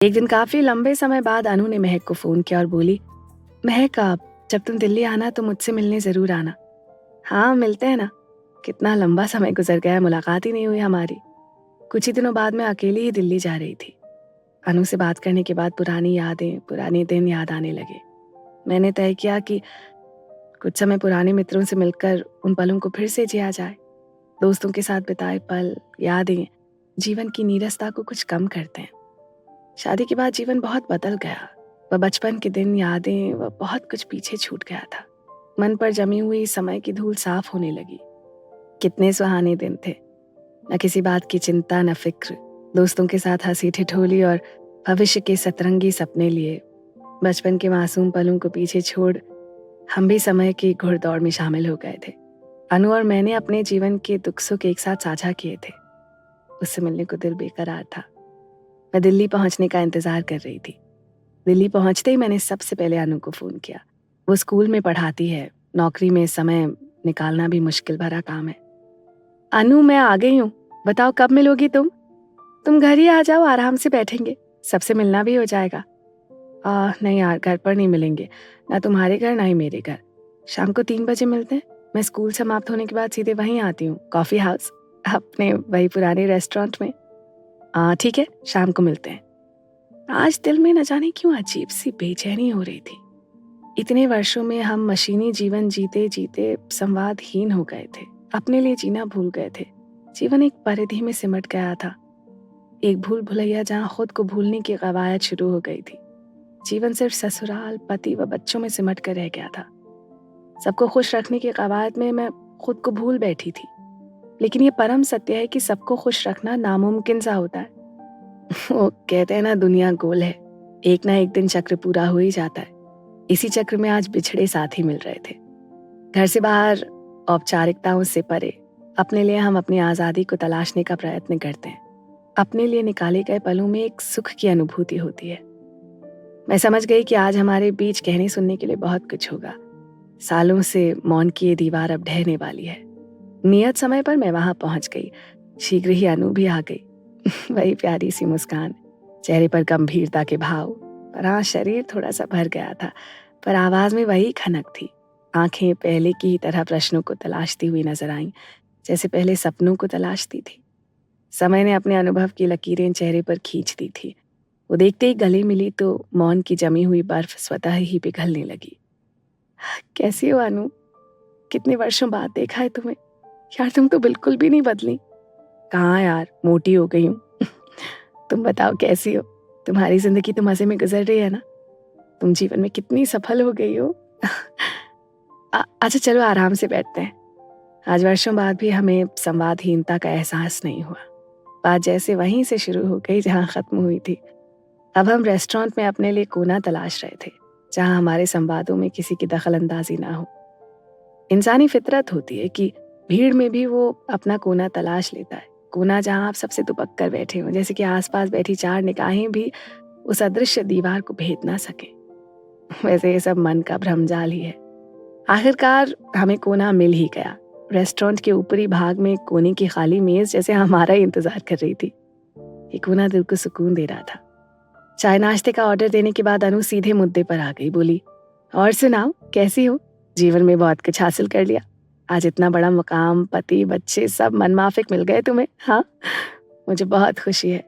एक दिन काफी लंबे समय बाद अनु ने महक को फोन किया और बोली, महक आप जब तुम दिल्ली आना तो मुझसे मिलने जरूर आना। हाँ मिलते हैं ना। कितना लंबा समय गुजर गया, मुलाकात ही नहीं हुई हमारी। कुछ ही दिनों बाद मैं अकेली ही दिल्ली जा रही थी। अनु से बात करने के बाद पुरानी यादें, पुराने दिन याद आने लगे। मैंने तय किया कि कुछ समय पुराने मित्रों से मिलकर उन पलों को फिर से जिया जाए। दोस्तों के साथ बिताए पल, यादें जीवन की नीरसता को कुछ कम करते हैं। शादी के बाद जीवन बहुत बदल गया। वह बचपन के दिन, यादें, वह बहुत कुछ पीछे छूट गया था। मन पर जमी हुई समय की धूल साफ होने लगी। कितने सुहाने दिन थे, न किसी बात की चिंता, न फिक्र। दोस्तों के साथ हंसी ठिठोली और भविष्य के सतरंगी सपने लिए। बचपन के मासूम पलों को पीछे छोड़ हम भी समय की घुड़दौड़ में शामिल हो गए थे। अनु और मैंने अपने जीवन के दुख सुख एक साथ साझा किए थे। उससे मिलने को दिल बेकरार था। मैं दिल्ली पहुंचने का इंतजार कर रही थी। दिल्ली पहुंचते ही मैंने सबसे पहले अनु को फोन किया। वो स्कूल में पढ़ाती है, नौकरी में समय निकालना भी मुश्किल भरा काम है। अनु मैं आ गई हूँ, बताओ कब मिलोगी तुम घर ही आ जाओ, आराम से बैठेंगे, सबसे मिलना भी हो जाएगा। नहीं यार, घर पर नहीं मिलेंगे, ना तुम्हारे घर ना ही मेरे घर। शाम को 3 बजे मिलते हैं। मैं स्कूल समाप्त होने के बाद सीधे वहीं आती हूँ, कॉफी हाउस, अपने वही पुराने रेस्टोरेंट में। ठीक है, शाम को मिलते हैं। आज दिल में न जाने क्यों अजीब सी बेचैनी हो रही थी। इतने वर्षों में हम मशीनी जीवन जीते जीते संवादहीन हो गए थे, अपने लिए जीना भूल गए थे। जीवन एक परिधि में सिमट गया था, एक भूल भुलैया जहाँ खुद को भूलने की कवायद शुरू हो गई थी। जीवन सिर्फ ससुराल, पति व बच्चों में सिमट कर रह गया था। सबको खुश रखने की कवायद में मैं खुद को भूल बैठी थी। लेकिन ये परम सत्य है कि सबको खुश रखना नामुमकिन सा होता है। वो कहते हैं ना, दुनिया गोल है, एक ना एक दिन चक्र पूरा हो ही जाता है। इसी चक्र में आज बिछड़े साथी मिल रहे थे। घर से बाहर, औपचारिकताओं से परे, अपने लिए हम अपनी आजादी को तलाशने का प्रयत्न करते हैं। अपने लिए निकाले गए पलों में एक सुख की अनुभूति होती है। मैं समझ गई कि आज हमारे बीच कहने सुनने के लिए बहुत कुछ होगा। सालों से मौन की ये दीवार अब ढहने वाली है। नियत समय पर मैं वहां पहुंच गई। शीघ्र ही अनु भी आ गई। वही प्यारी सी मुस्कान, चेहरे पर गंभीरता के भाव, पर हाँ, शरीर थोड़ा सा भर गया था, पर आवाज में वही खनक थी। आंखें पहले की ही तरह प्रश्नों को तलाशती हुई नजर आईं, जैसे पहले सपनों को तलाशती थी। समय ने अपने अनुभव की लकीरें चेहरे पर खींच दी थी। वो देखते ही गले मिली तो मौन की जमी हुई बर्फ स्वतः ही पिघलने लगी। कैसी हो अनु? कितने वर्षों बाद देखा है तुम्हें। यार तुम तो बिल्कुल भी नहीं बदली। कहाँ यार, मोटी हो गई हूँ। तुम बताओ कैसी हो? तुम्हारी जिंदगी तो मजे में गुजर रही है ना? तुम जीवन में कितनी सफल हो गई हो। अच्छा चलो आराम से बैठते हैं। आज वर्षों बाद भी हमें संवादहीनता का एहसास नहीं हुआ। बात जैसे वहीं से शुरू हो गई जहाँ खत्म हुई थी। अब हम रेस्टोरेंट में अपने लिए कोना तलाश रहे थे, जहाँ हमारे संवादों में किसी की दखल अंदाजी ना हो। इंसानी फितरत होती है कि भीड़ में भी वो अपना कोना तलाश लेता है। कोना जहाँ आप सबसे दुबक कर बैठे हो, जैसे कि आसपास बैठी 4 निगाहें भी उस अदृश्य दीवार को भेद ना सके। वैसे ये सब मन का भ्रमजाल ही है। आखिरकार हमें कोना मिल ही गया। रेस्टोरेंट के ऊपरी भाग में एक कोने की खाली मेज जैसे हमारा ही इंतजार कर रही थी। ये कोना दिल को सुकून दे रहा था। चाय नाश्ते का ऑर्डर देने के बाद अनु सीधे मुद्दे पर आ गई। बोली, और सुनाओ कैसी हो? जीवन में बहुत कुछ हासिल कर लिया। आज इतना बड़ा मुकाम, पति, बच्चे सब मनमाफिक मिल गए तुम्हें। हाँ, मुझे बहुत खुशी है।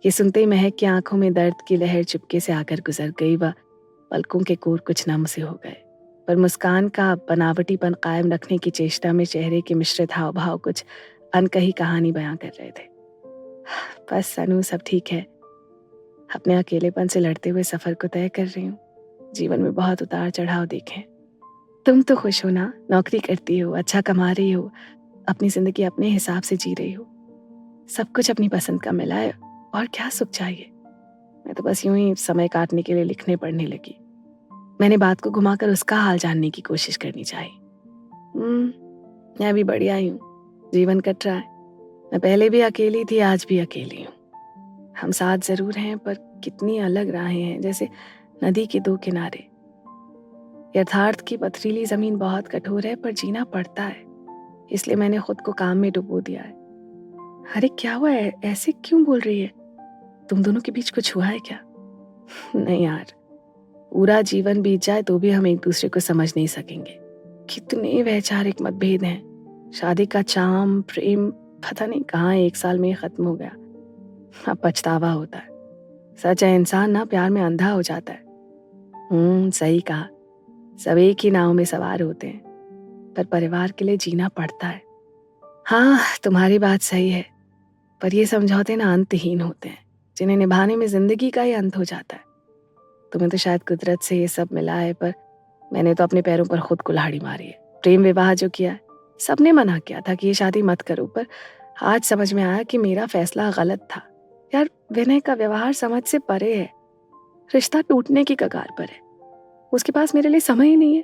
ये सुनते ही महक की आंखों में दर्द की लहर चुपके से आकर गुजर गई व पलकों के कोर कुछ नम से हो गए। पर मुस्कान का बनावटीपन कायम रखने की चेष्टा में चेहरे के मिश्रित हाव भाव कुछ अनकही कहानी बयां कर रहे थे। बस अनु, सब ठीक है। अपने अकेलेपन से लड़ते हुए सफर को तय कर रही हूँ। जीवन में बहुत उतार चढ़ाव देखे। तुम तो खुश हो ना? नौकरी करती हो, अच्छा कमा रही हो, अपनी जिंदगी अपने हिसाब से जी रही हो। सब कुछ अपनी पसंद का मिला है, और क्या सुख चाहिए। मैं तो बस यूं ही समय काटने के लिए लिखने पढ़ने लगी। मैंने बात को घुमाकर उसका हाल जानने की कोशिश करनी चाहिए। मैं भी बढ़िया ही हूँ, जीवन कट रहा है। मैं पहले भी अकेली थी, आज भी अकेली हूँ। हम साथ जरूर हैं, पर कितनी अलग राहें हैं, जैसे नदी के 2 किनारे। यथार्थ की पथरीली जमीन बहुत कठोर है, पर जीना पड़ता है। इसलिए मैंने खुद को काम में डुबो दिया है। अरे क्या हुआ है, ऐसे क्यों बोल रही है? तुम दोनों के बीच कुछ हुआ है क्या? नहीं यार, पूरा जीवन बीत जाए तो भी हम एक दूसरे को समझ नहीं सकेंगे। कितने वैचारिक मतभेद हैं। शादी का चाम, प्रेम पता नहीं कहाँ 1 साल में ही खत्म हो गया। अब पछतावा होता है। सच है, इंसान ना प्यार में अंधा हो जाता है। सही कहा। सब एक ही नाव में सवार होते हैं, पर परिवार के लिए जीना पड़ता है। हाँ, तुम्हारी बात सही है, पर ये समझौते ना अंतहीन होते हैं, जिन्हें निभाने में जिंदगी का ही अंत हो जाता है। तुम्हें तो शायद कुदरत से ये सब मिला है, पर मैंने तो अपने पैरों पर खुद कुल्हाड़ी मारी है। प्रेम विवाह जो किया है, सबने मना किया था कि ये शादी मत करो, पर आज समझ में आया कि मेरा फैसला गलत था। यार, विनय का व्यवहार समझ से परे है। रिश्ता टूटने की कगार पर है। उसके पास मेरे लिए समय ही नहीं है,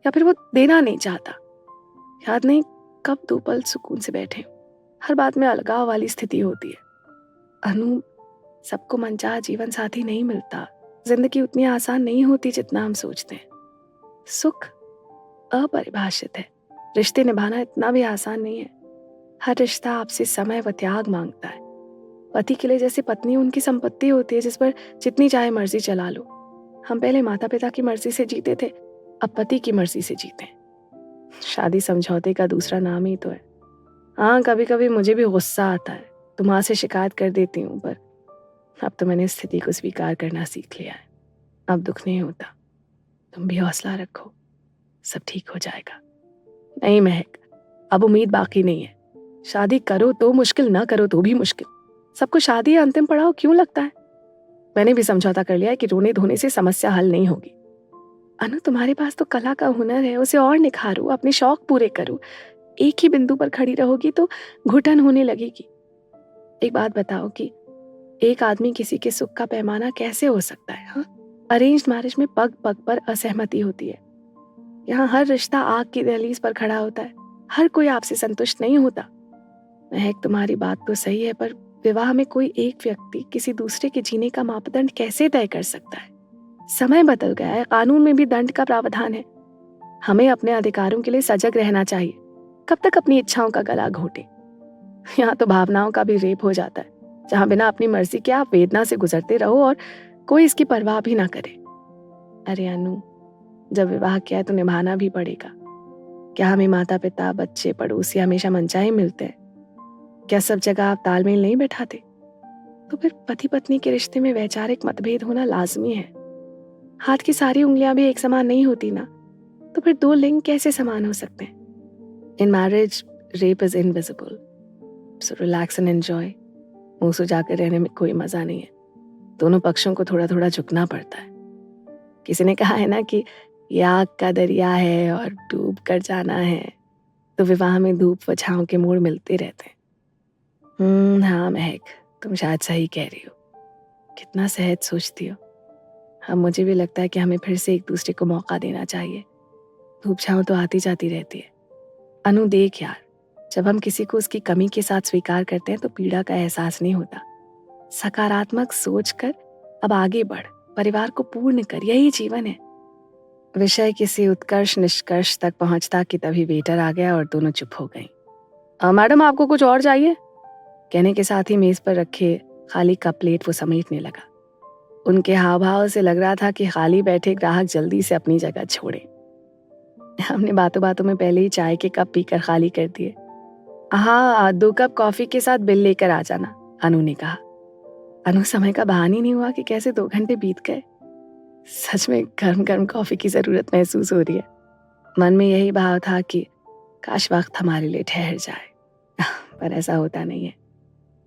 या फिर वो देना नहीं चाहता। याद नहीं कब 2 पल सुकून से बैठे। हर बात में अलगाव वाली स्थिति होती है। अनु, सबको मनचाहा जीवन साथी नहीं मिलता। जिंदगी उतनी आसान नहीं होती जितना हम सोचते हैं। सुख अपरिभाषित है। रिश्ते निभाना इतना भी आसान नहीं है। हर रिश्ता आपसे समय व त्याग मांगता है। पति के लिए जैसे पत्नी उनकी संपत्ति होती है, जिस पर जितनी चाहे मर्जी चला लो। हम पहले माता पिता की मर्जी से जीते थे, अब पति की मर्जी से जीते हैं। शादी समझौते का दूसरा नाम ही तो है। हाँ, कभी कभी मुझे भी गुस्सा आता है, तो माँ से शिकायत कर देती हूँ, पर अब तो मैंने स्थिति को स्वीकार करना सीख लिया है। अब दुख नहीं होता। तुम भी हौसला रखो, सब ठीक हो जाएगा। नहीं महक, अब उम्मीद बाकी नहीं है। शादी करो तो मुश्किल, ना करो तो भी मुश्किल। सबको शादी अंतिम पड़ाव क्यों लगता है? मैंने भी समझौता कर लिया है कि रोने धोने से समस्या हल नहीं होगी। अनु, तुम्हारे पास तो कला का हुनर है, उसे और निखारो, अपने शौक पूरे करो। एक ही बिंदु पर खड़ी रहोगी तो घुटन होने लगेगी। एक बात बताओ कि एक आदमी किसी के सुख का पैमाना कैसे हो सकता है? हाँ, अरेंज्ड मैरिज में पग पग पर असहमति होती है। यहाँ हर रिश्ता आग की दहलीज पर खड़ा होता है। हर कोई आपसे संतुष्ट नहीं होता। महक, तुम्हारी बात तो सही है, पर विवाह में कोई एक व्यक्ति किसी दूसरे के जीने का मापदंड कैसे तय कर सकता है? समय बदल गया है, कानून में भी दंड का प्रावधान है। हमें अपने अधिकारों के लिए सजग रहना चाहिए। कब तक अपनी इच्छाओं का गला घोटे? यहाँ तो भावनाओं का भी रेप हो जाता है, जहाँ बिना अपनी मर्जी के आप वेदना से गुजरते रहो और कोई इसकी परवाह भी ना करे। अरे अनु, जब विवाह किया है तो निभाना भी पड़ेगा। क्या हमें माता पिता, बच्चे, पड़ोसी हमेशा मनचाहे मिलते हैं? क्या सब जगह आप तालमेल नहीं बैठाते? तो फिर पति पत्नी के रिश्ते में वैचारिक मतभेद होना लाजमी है। हाथ की सारी उंगलियां भी एक समान नहीं होती ना, तो फिर 2 लिंग कैसे समान हो सकते हैं? In marriage rape is invisible, so relax and enjoy. मुंह सुजाकर रहने में कोई मजा नहीं है। दोनों पक्षों को थोड़ा थोड़ा झुकना पड़ता है। किसी ने कहा है ना कि ये आग का दरिया है और डूब कर जाना है, तो विवाह में धूप व छांव के मोड़ मिलते रहते हैं। हाँ महक, तुम शायद सही कह रही हो। कितना सहज सोचती हो। अब मुझे भी लगता है कि हमें फिर से एक दूसरे को मौका देना चाहिए। धूप छांव तो आती जाती रहती है। अनु देख यार, जब हम किसी को उसकी कमी के साथ स्वीकार करते हैं तो पीड़ा का एहसास नहीं होता। सकारात्मक सोच कर अब आगे बढ़, परिवार को पूर्ण कर, यही जीवन है। विषय किसी उत्कर्ष निष्कर्ष तक पहुंचता कि तभी वेटर आ गया और दोनों चुप हो गई। मैडम, आपको कुछ और चाहिए? कहने के साथ ही मेज पर रखे खाली कप प्लेट वो समेटने लगा। उनके हाव भाव से लग रहा था कि खाली बैठे ग्राहक जल्दी से अपनी जगह छोड़े। हमने बातों बातों में पहले ही चाय के कप पीकर खाली कर दिए। हाँ, 2 कप कॉफी के साथ बिल लेकर आ जाना, अनु ने कहा। अनु, समय का भान ही नहीं हुआ कि कैसे 2 घंटे बीत गए। सच में गर्म गर्म कॉफी की जरूरत महसूस हो रही है। मन में यही भाव था कि काश वक्त हमारे लिए ठहर जाए, पर ऐसा होता नहीं है।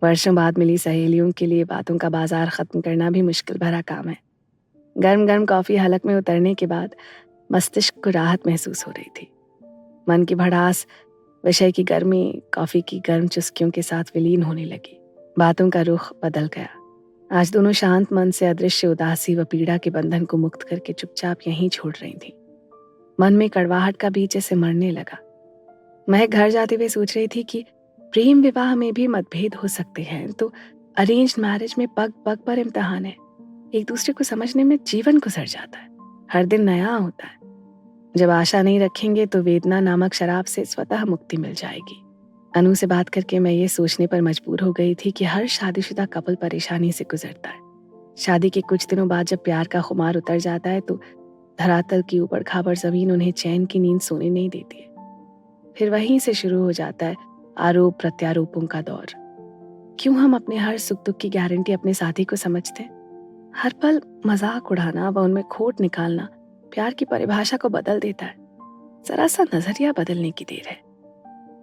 वर्षों बाद मिली सहेलियों के लिए बातों का बाजार खत्म करना भी मुश्किल भरा काम है। गर्म गर्म कॉफी हलक में उतरने के बाद मस्तिष्क को राहत महसूस हो रही थी। मन की भड़ास, विषय की गर्मी कॉफी की गर्म चुस्कियों के साथ विलीन होने लगी। बातों का रुख बदल गया। आज दोनों शांत मन से अदृश्य उदासी व पीड़ा के बंधन को मुक्त करके चुपचाप यहीं छोड़ रही थी। मन में कड़वाहट का बीज जैसे मरने लगा। महक घर जाते हुए सोच रही थी कि प्रेम विवाह में भी मतभेद हो सकते हैं, तो अरेंज्ड मैरिज में पग पग पर इम्तिहान है। एक दूसरे को समझने में जीवन गुजर जाता है। हर दिन नया होता है। जब आशा नहीं रखेंगे तो वेदना नामक शराब से स्वतः मुक्ति मिल जाएगी। अनु से बात करके मैं ये सोचने पर मजबूर हो गई थी कि हर शादीशुदा कपल परेशानी से गुजरता है। शादी के कुछ दिनों बाद जब प्यार का खुमार उतर जाता है तो धरातल की ऊबड़ खाबड़ जमीन उन्हें चैन की नींद सोने नहीं देती है। फिर वहीं से शुरू हो जाता है आरोप प्रत्यारोपों का दौर। क्यों हम अपने हर सुख दुख की गारंटी अपने साथी को समझते हैं? हर पल मजाक उड़ाना व उनमें खोट निकालना प्यार की परिभाषा को बदल देता है। जरा सा नजरिया बदलने की देर है।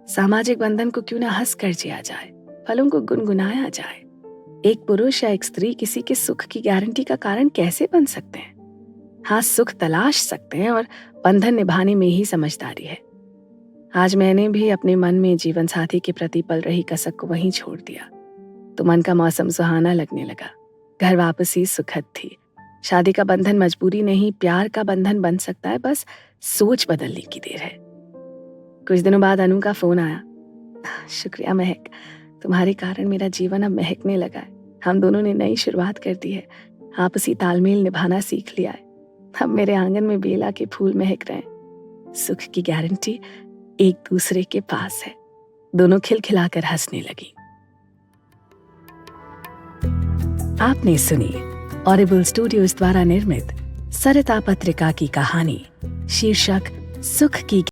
सामाजिक बंधन को क्यों ना हंस कर जिया जाए, फलों को गुनगुनाया जाए। एक पुरुष या एक स्त्री किसी के सुख की गारंटी का कारण कैसे बन सकते हैं? हाँ, सुख तलाश सकते हैं और बंधन निभाने में ही समझदारी है। आज मैंने भी अपने मन में जीवन साथी के प्रति पल रही कसक को वहीं छोड़ दिया तो मन का मौसम सुहाना लगने लगा। घर वापसी सुखद थी। शादी का बंधन मजबूरी नहीं, प्यार का बंधन बन सकता है, बस सोच बदलने की देर है। कुछ दिनों बाद अनु का फोन आया। शुक्रिया महक, तुम्हारे कारण मेरा जीवन अब महकने लगा है। हम दोनों ने नई शुरुआत कर दी है, आपसी तालमेल निभाना सीख लिया है। अब मेरे आंगन में बेला के फूल महक रहे हैं। सुख की गारंटी एक दूसरे के पास है। दोनों खिलखिलाकर हंसने लगी। आपने सुनी ऑडिबल स्टूडियोज द्वारा निर्मित सरिता पत्रिका की कहानी शीर्षक सुख की